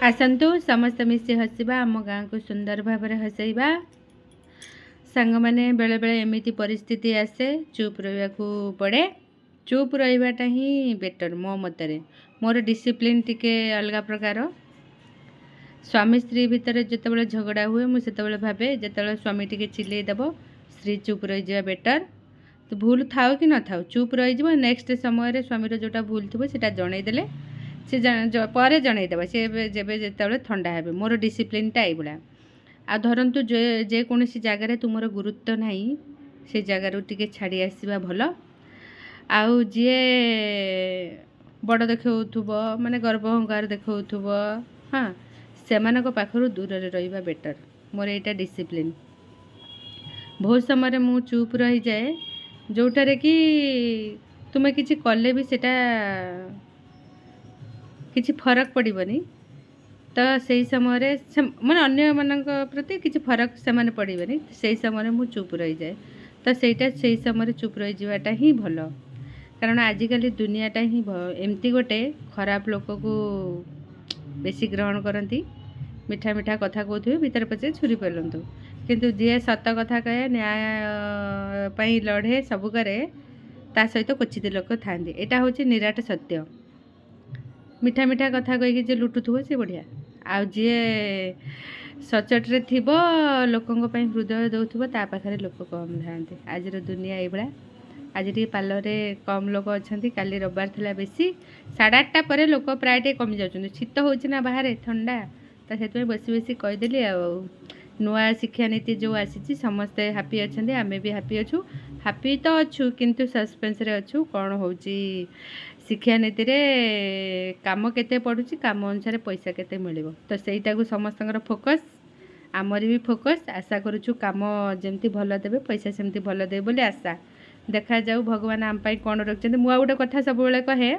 आसतु समस्त मिसी हसवा आम गाँ को सुंदर भाव हसैबा सांग मैंने बेले बेले एमती परिस्थिति आसे चुप रहा पड़े। चुप रहीबाटा ही बेटर मो मतरे मोर डिसिप्लिन टिके अलग प्रकार। स्वामी स्त्री भितर जिते झगड़ा हुए मुझे भावे जिते स्वामी टिके चिल्लैदेव स्त्री चुप रही बेटर। तो भूल थाओ कि न थाओ चुप रही नेक्स्ट समय स्वामीर जोटा भूल थो से जनईदेले से पर जनईदेव सी जब जो थंडा हे मोर डिसिप्लिनटा यही आ धरतु जेकोसी जगार तुमर गुरुत्व ना से जगार टे छाड़ी आसवा भल। आउ जी बड़ देखा माने गर्व अहंकार देखा हाँ से पाखर दूर रहा बेटर। मोर यहाँ डिसिप्लिन बहुत समय मु चुप रही जाए जोटारे कि तुम्हें किसी कले भी सेटा किसी फरक पड़बनी। तो सही समय माने अन्य मान प्रति किसी फरक से माने पड़बनी से समय मु चुप रही जाए। तो सहीटा से समय चुप रही जावाटा ही भल कारण आजिकल दुनियाटा ही एमती गोटे खराब लोक को बेसी ग्रहण करती। मीठा मीठा कथा कहते भीतर पचे छुरी पेलतु किंतु जी सत कथा कहे न्याय पाई लड़े सब करे ता सहित क्वचित लोक था। यहाँ हूँ निराट सत्य। मीठा मीठा कथा कहीकि जे लुटुथुब से बढ़िया आ जी सचटे थी लोकों हृदय दौथुब ता पाखे लोक कम था। आज दुनिया ये आज टी पार्लर कम लोक अच्छा काली रविवार थिला बेसी 8:30 पर लोक प्राय कमी जाऊँ। शीत हो बाहर ठंडा तो से बसी बसी कहीदेली नुआ शिक्षा नीति जो आसी समस्ते हापी अच्छा आमे भी हापी अच्छू हापी तो अच्छू किंतु सस्पेंस रे अच्छू कौन हो शिक्षा नीति रे काम केते पड़ुची काम अनुसार पैसा केते मिलिबो। तो सेटा को समस्त फोकस आमर भी फोकस आशा करूँ काम जमती भल देवे पैसा सेमती भल देवे बोली आशा देखा जाऊ भगवान आम कौन रखते। मुझे गोटे कथा सब कहे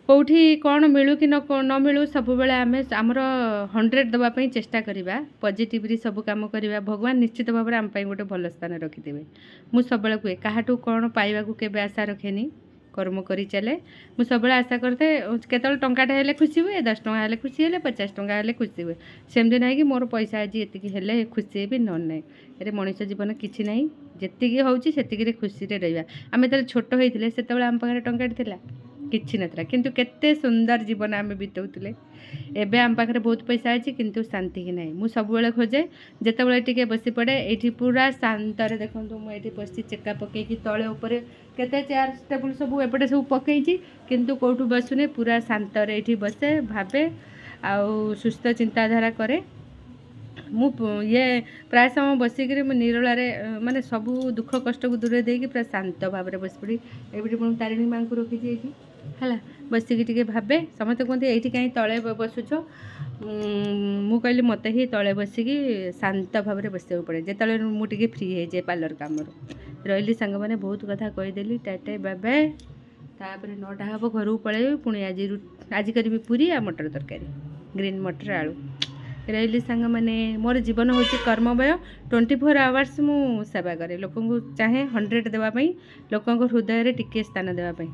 कौटी कौन मिलू कि न मिलू सब आम आमर 100 देवाई चेष्टा करवा पॉजिटिवली सब काम करवा भगवान निश्चित भाव में आम गोटे भल स्थान रखिदेवे। मुझे सब कहे क्या कौन पाइबा केबे आशा रखेनी कर्म करी चले। मुझे सब आशा करते केतल टंकाटे हेले खुशी हुए 10 टंका हेले खुशी हेले 50 टंका हेले खुशी हुए सेमती ना कि मोर पैसा आज ये हेले खुशी भी न ना अरे मनीष जीवन किसी ना जी होती खुशी रहा। आम जो छोट होते से आम पाखे टंकाटे थी किसी ना किंतु केते सुंदर जीवन आम बिताऊले। एबे आम पाखे बहुत पैसा अच्छी किंतु शांति ही ना। मुझे सब खोजे जिते टे बसी पड़े ये पूरा शांत देखो मुझे बसी चेका पकईकि तले उपर केते चेयर टेबुल सब एपटे सब पकई किंतु कौटू बसुनी पूरा शांत ये बसे भावे आउ सुस्थ चिंताधारा करे। मु ये प्राय समय बसिक निरोला माने सबू दुख कष्ट को दूर देकी पूरा शांत भाव में बस पड़ी। ये तारिणी माँ को रखी है बसिक टे भावे समस्त कहते ये कहीं तले बसुच मु कहली मत ही तले बसिक शांत भाव में बस पड़े जिते मुझे फ्री हो जाए पार्लर कम रही सांग मैंने बहुत कथा कहीदेली टाटे बाबे तापर 9टा हम घर को पलैबी पुणी आज करी पूरी आ मटर तरकारी ग्रीन मटर आलू रही सांग मैंने मोर जीवन हूँ कर्ममय 24 आवर्स मु सेवा करे लोक चाहे 100 देवाई लोक हृदय टिके स्थान देवाई।